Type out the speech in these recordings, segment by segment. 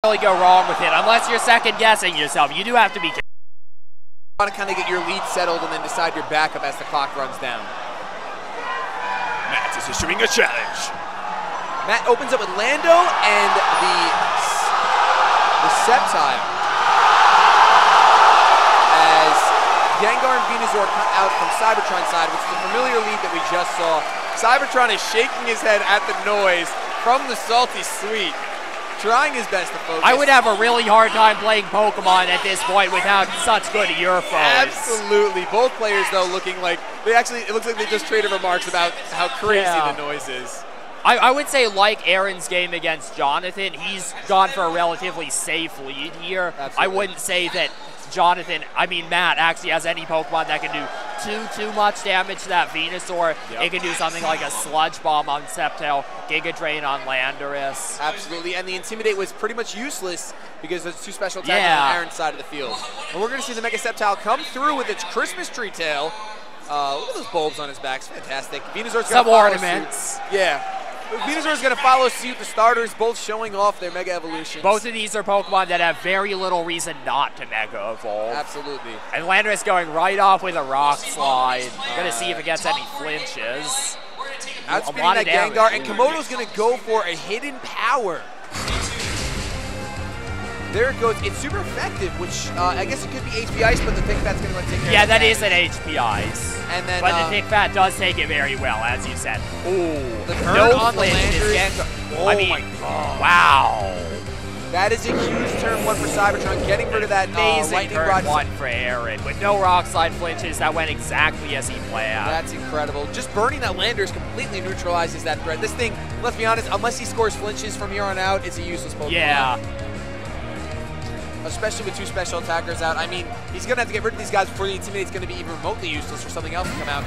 really go wrong with it unless you're second guessing yourself. You do have to be careful. You want to kind of get your lead settled and then decide your backup as the clock runs down. Matt is issuing a challenge. Matt opens up with Lando and the Sapphire as Gengar and Venusaur come out from Cybertron's side, which is the familiar lead that we just saw. Cybertron is shaking his head at the noise from the salty sweet, trying his best to focus. I would have a really hard time playing Pokemon at this point without such good earphones. Absolutely. Both players, though, looking like they actually, it looks like they just traded remarks about how crazy the noise is. I would say, like Aaron's game against Jonathan, he's gone for a relatively safe lead here. Absolutely. I wouldn't say that Matt actually has any Pokemon that can do too much damage to that Venusaur. Yep. It can do something like a Sludge Bomb on Sceptile, Giga Drain on Landorus. Absolutely, and the Intimidate was pretty much useless because there's two special attacks on Aaron's side of the field. And we're going to see the Mega Sceptile come through with its Christmas tree tail. Look at those bulbs on his back. It's fantastic. Venusaur's some ornaments. Yeah. Venusaur's going to follow suit. The starters both showing off their Mega Evolutions. Both of these are Pokemon that have very little reason not to Mega Evolve. Absolutely. And Landorus going right off with a Rock Slide. Going to see if it gets any flinches. Outspeeding that Gengar, and Komodo's going to go for a hidden power. There it goes. It's super effective, which I guess it could be HP Ice, but the Thick Fat's going to take care of it. Yeah, that is an HP Ice. And then, but the Thick Fat does take it very well, as you said. Ooh, the turn on the Landorus. Oh my God. Wow. That is a huge turn one for Cybertron, getting rid of that amazing turn one for Aaron. With no Rock Slide flinches, that went exactly as he planned. That's incredible. Just burning that Landorus completely neutralizes that threat. This thing, let's be honest, unless he scores flinches from here on out, it's a useless Pokemon. Yeah. Especially with two special attackers out. I mean, he's going to have to get rid of these guys before the Intimidate's going to be even remotely useless for something else to come out.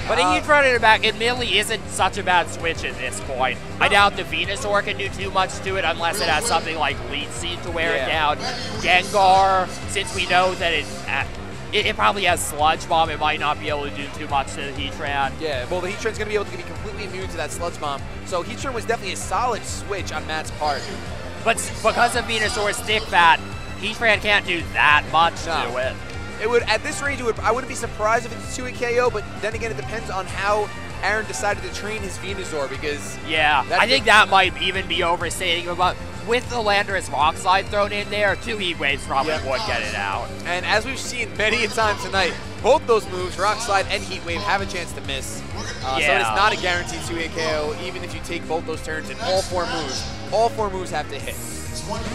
But a Heat running it back, admittedly, isn't such a bad switch at this point. I doubt the Venusaur can do too much to it unless it has something like Leech Seed to wear it down. Gengar, since we know that it probably has Sludge Bomb, it might not be able to do too much to the Heatran. Yeah, well, the Heatran's going to be able to be completely immune to that Sludge Bomb. So Heatran was definitely a solid switch on Matt's part. But because of Venusaur's Thick Fat, Heatran can't do that much to it. It would, at this range, I wouldn't be surprised if it's a 2-hit KO, but then again, it depends on how Aaron decided to train his Venusaur, because... Yeah, I think that might even be overstating him, but with the Landorus Rock Slide thrown in there, 2 Heat Waves probably would get it out. And as we've seen many a time tonight, both those moves, Rock Slide and Heat Wave, have a chance to miss. So it is not a guaranteed 2-hit KO, even if you take both those turns and all 4 moves. All 4 moves have to hit.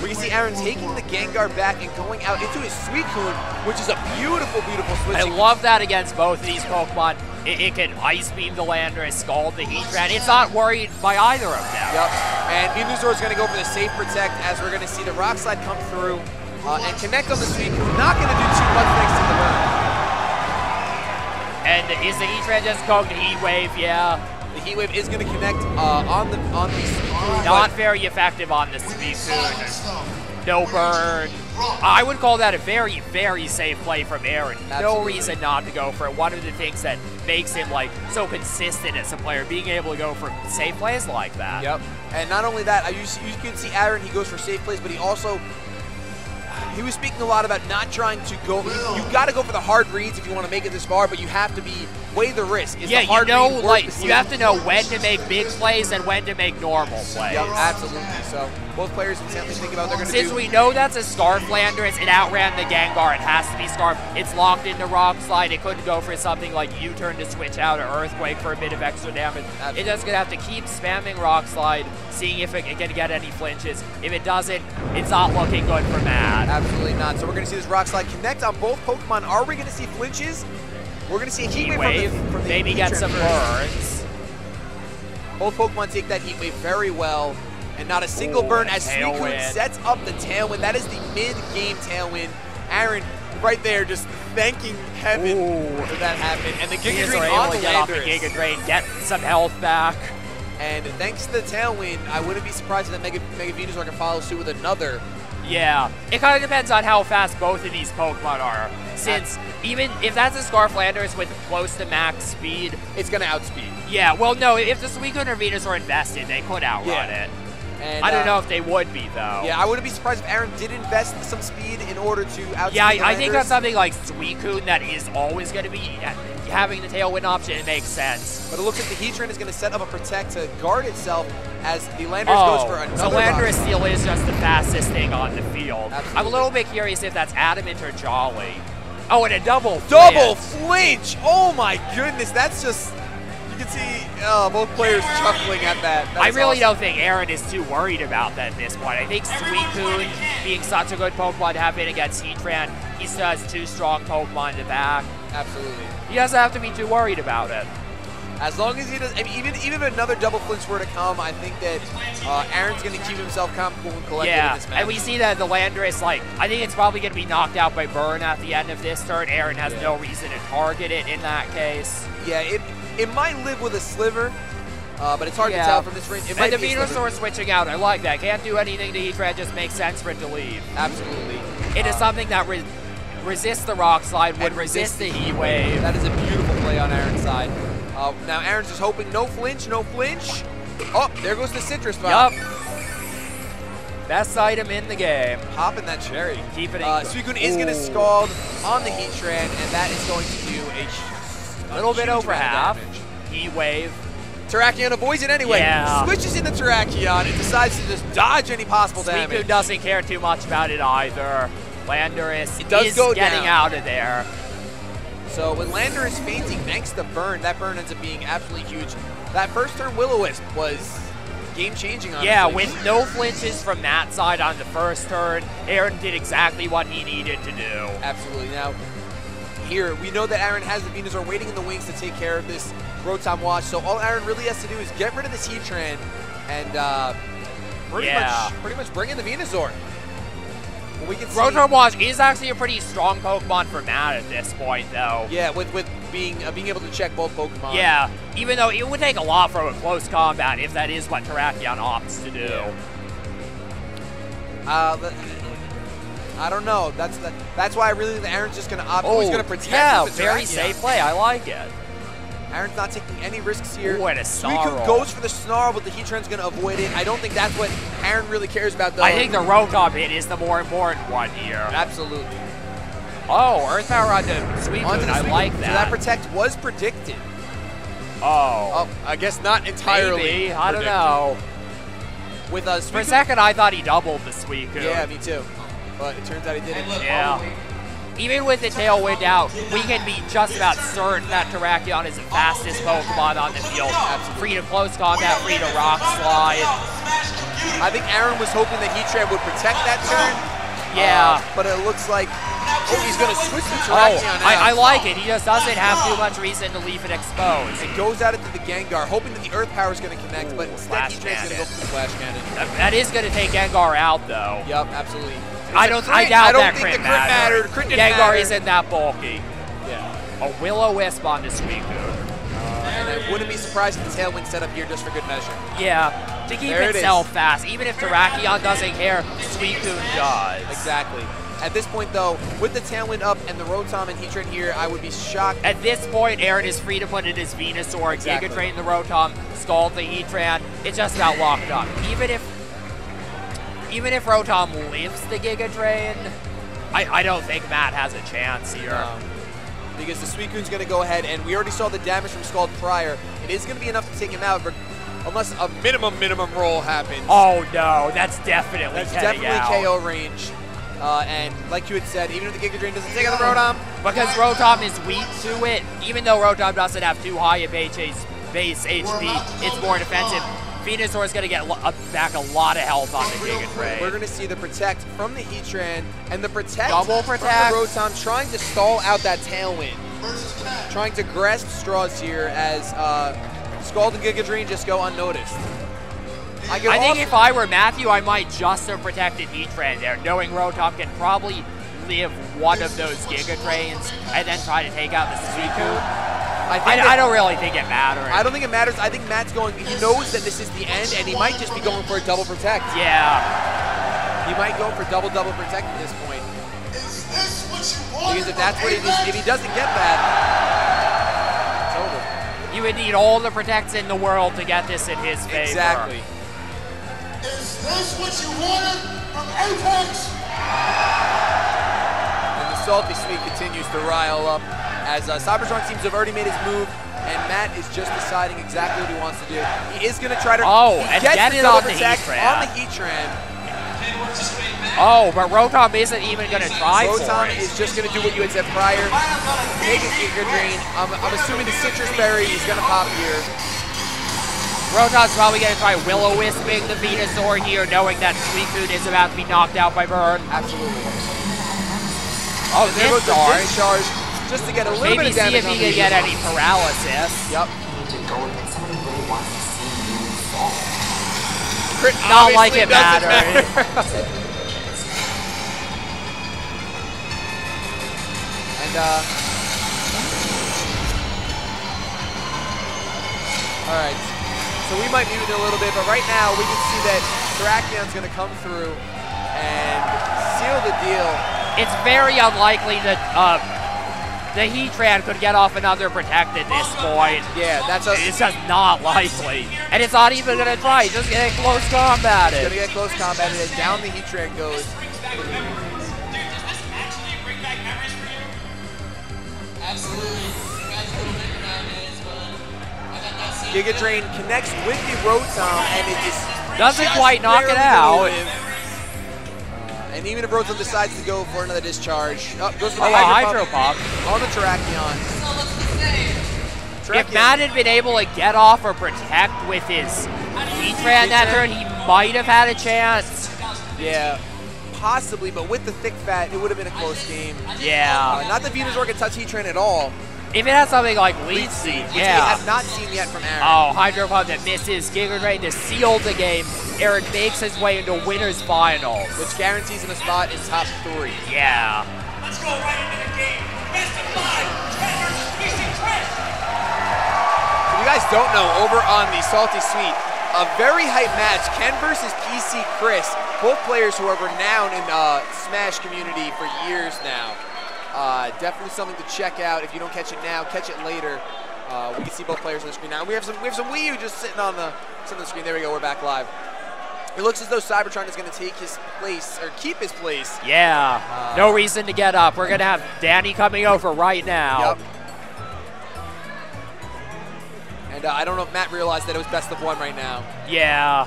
We can see Aaron taking the Gengar back and going out into his Suicune, which is a beautiful, beautiful switch. I love that against both of these Pokemon. It can Ice Beam the Landorus, Scald the Heatran. It's not worried by either of them. Yep. And Venusaur is going to go for the safe protect as we're going to see the Rock Slide come through and connect on the Suicune. Not going to do too much thanks to the burn. And is the Heatran just going to Heat Wave? Yeah. The Heat Wave is going to connect on the Suicune. Not very effective on the Suicune. No burn. I would call that a very, very safe play from Aaron. Absolutely. No reason not to go for it. One of the things that makes him like so consistent as a player, being able to go for safe plays like that. Yep. And not only that, you can see Aaron, he goes for safe plays, but he also, he was speaking a lot about not trying to go, you got to go for the hard reads if you want to make it this far, but you have to weigh the risk. Yeah, you have to know when to make big plays and when to make normal plays. Yep, absolutely. So both players intently think about what they're going to do. Since we know that's a Scarf Landorus, it outran the Gengar. It has to be Scarf. It's locked into Rock Slide. It couldn't go for something like U-turn to switch out or Earthquake for a bit of extra damage. Absolutely. It's just going to have to keep spamming Rock Slide, seeing if it can get any flinches. If it doesn't, it's not looking good for Matt. Absolutely not. So we're going to see this Rock Slide connect on both Pokemon. Are we going to see flinches? We're going to see a Heat Wave from the maybe get some burns. Both Pokemon take that Heat Wave very well. And not a single burn as Suicune sets up the Tailwind. That is the mid-game Tailwind. Aaron right there just thanking heaven for that happened. And the Giga Drain on the Landorus. Giga Drain, get some health back. And thanks to the Tailwind, I wouldn't be surprised if that Mega Venusaur can follow suit with another. Yeah, it kind of depends on how fast both of these Pokemon are. Since even if that's a Scarf Landorus with close to max speed, it's going to outspeed. Yeah, well, no, if the Suicune or Venusaur invested, they could outrun it. And, I don't know if they would be, though. Yeah, I wouldn't be surprised if Aaron did invest some speed in order to outspeed Yeah, the I think Landers. on something like Suicune that is always going to be having the tailwind option, it makes sense. But it looks like the Heatran is going to set up a Protect to guard itself as the Landers goes for another so Landorus rock. still is just the fastest thing on the field. Absolutely. I'm a little bit curious if that's Adamant or Jolly. Oh, and a double flinch! Oh my goodness, that's just... You can see both players chuckling at that. I really don't think Aaron is too worried about that at this point. I think Suicune, being such a good Pokemon to have in against Heatran, he still has 2 strong Pokemon in the back. Absolutely. He doesn't have to be too worried about it. As long as he does, I mean, even if another double flinch were to come, I think that Aaron's going to keep himself calm, cool, and collected in this match. And we see that the Landorus, like, I think it's probably going to be knocked out by Burn at the end of this turn. Aaron has no reason to target it in that case. Yeah, it might live with a sliver, but it's hard to tell from this range. It might and the be Venusaur switching out, I like that. Can't do anything to Heatran, just makes sense for it to leave. Absolutely. It is something that resists the Rock Slide, would resist the Heat Wave. That is a beautiful play on Aaron's side. Now Aaron's just hoping no flinch, no flinch. Oh, there goes the Citrus Vial. Yup. Best item in the game. Popping that cherry. Keep it in. Suicune is going to Scald on the Heatran, and that is going to do a little bit over half. Damage. Heat Wave. Terrakion avoids it anyway. Yeah. Switches into Terrakion and decides to just dodge any possible damage. Suicune doesn't care too much about it either. Landorus is getting out of there. So with Landorus fainting thanks to Burn, that Burn ends up being absolutely huge. That first turn Will-O-Wisp was game-changing, honestly. Yeah, with no flinches from that side on the first turn, Aaron did exactly what he needed to do. Absolutely. Now, here, we know that Aaron has the Venusaur waiting in the wings to take care of this Rotom Watch, so all Aaron really has to do is get rid of this Heatran and pretty much bring in the Venusaur. Well, we can see Rotom Watch is actually a pretty strong Pokemon for Matt at this point, though. Yeah, with being able to check both Pokemon. Yeah, even though it would take a lot from a close combat if that is what Terrakion opts to do. Yeah. I don't know. That's why I really think Aaron's just going to opt. He's going to protect. Yeah, very safe play. I like it. Aaron's not taking any risks here. Ooh, and a Snarl. Suicune goes for the Snarl, but the Heatran's going to avoid it. I don't think that's what Aaron really cares about, though. I think the Rotom hit is the more important one here. Absolutely. Oh, Earth Power onto Suicune. I like that. So that Protect was predicted. Oh. I guess not entirely. Maybe. I don't know. With us, for a second, I thought he doubled the Suicune. Yeah, me too. But it turns out he didn't. Yeah. Even with the Tailwind out, we can be just about certain that Terrakion is the fastest Pokemon on the field. Absolutely. Free to close combat, free to Rock Slide. I think Aaron was hoping that Heatran would protect that turn. Yeah. But it looks like he's going to switch to Terrakion out. I like it. He just doesn't have too much reason to leave it exposed. It goes out into the Gengar, hoping that the Earth Power is going to connect, but instead Heatran's going to go for the Flash Cannon. That is going to take Gengar out, though. Yup, absolutely. I doubt that crit mattered. Crit Gengar isn't that bulky. Yeah. A Will-O-Wisp on the Suicune. And I wouldn't be surprised if the Tailwind set up here just for good measure. Yeah, to keep itself fast. Even if Terrakion doesn't care, Suicune does. Exactly. At this point, though, with the Tailwind up and the Rotom and Heatran here, I would be shocked. At this point, Aaron is free to put in his Venusaur, Giga Drain the Rotom, Scald the Heatran. It's just about locked up. Even if Rotom lives the Giga Drain, I don't think Matt has a chance here. No. Because the Suicune's going to go ahead, and we already saw the damage from Scald prior. It is going to be enough to take him out, unless a minimum roll happens. Oh no, that's definitely That's definitely KO range. And like you had said, even if the Giga Drain doesn't take out the Rotom. Because Rotom is weak to it, even though Rotom doesn't have too high a base HP, it's more defensive. Venusaur is going to get back a lot of health on the Giga Drain. We're going to see the Protect from the Heatran and the Protect Double from Protect. the Rotom trying to stall out that Tailwind. Trying to grasp straws here as Scald and Giga Drain just go unnoticed. I think if I were Matthew, I might just have protected Heatran there, knowing Rotom can probably live one of those Giga Drains and then try to take out the Suicune. I don't really think it matters. I don't think it matters. I think Matt's going, he knows that this is the end, and he might just be going for a double protect. Yeah. He might go for double protect at this point. Is this what you want? Because if that's what it is, if he doesn't get that, it's over. You would need all the protects in the world to get this in his favor. Exactly. Is Is this what you wanted from Apex? And the Salty Sweet continues to rile up as Cybertron seems to have already made his move, and Matt is just deciding exactly what he wants to do. He is going to try to get it on the Heatran. Oh, but Rotom isn't even going to try for Rotom it. is just going to do what you had said prior. Take a Giga Drain. I'm assuming the Citrus Berry is going to pop here. Rotom's probably going to try Will-O-Wisping the Venusaur here, knowing that Suicune is about to be knocked out by Burn. Absolutely. Oh, there goes the discharge, just to get a little bit of damage. Maybe see if he can get any paralysis. Yep. Not like it matters. And all right. So we might mute it a little bit, but right now we can see that Terracion's going to come through and seal the deal. It's very unlikely that the Heatran could get off another Protect at this point. Yeah, it's just not likely. And it's not even going to try. It's just going to get close combated. It's going to get close combated, and down the Heatran goes. Absolutely. Giga Drain connects with the Rotom, and it is doesn't quite knock it out. And even if Rotom decides to go for another discharge, goes for the Hydro Pump on the Terrakion. If Matt had been able to get off or protect with his Heatran that turn, he might have had a chance. Yeah, possibly, but with the thick fat, it would have been a close game. Yeah. Not that Venusaur can touch Heatran at all. If it has something like Leech Seed, which we have not seen yet from Aaron. Oh, Hydro Pump that misses. Giga Drain to seal the game. Aaron makes his way into winner's finals, which guarantees him a spot in top 3. Yeah. Let's go right into the game. Best of 5. Ken versus PC Chris. If you guys don't know, over on the Salty Sweet, a very hype match, Ken versus PC Chris. Both players who are renowned in Smash community for years now. Definitely something to check out. If you don't catch it now, catch it later. We can see both players on the screen now. And we have some Wii U just sitting on the screen. There we go. We're back live. It looks as though Cybertron is going to take his place or keep his place. Yeah. No reason to get up. We're going to have Danny coming over right now. Yep. And I don't know if Matt realized that it was best of 1 right now. Yeah.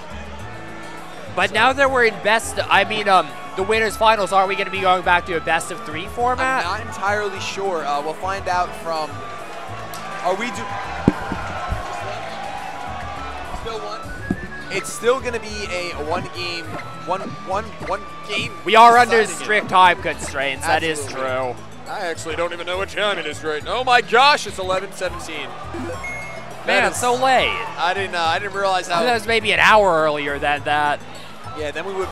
But now that we're in the winners finals, are we going to be going back to a best of 3 format? I'm not entirely sure. We'll find out from. Are we still 1? It's still going to be a one game. We are under strict time constraints. Absolutely. That is true. I actually don't even know what time it is right now. Oh my gosh, it's 11:17. Man, it's so late. I didn't realize how. That was maybe an hour earlier than that. Yeah, then we would.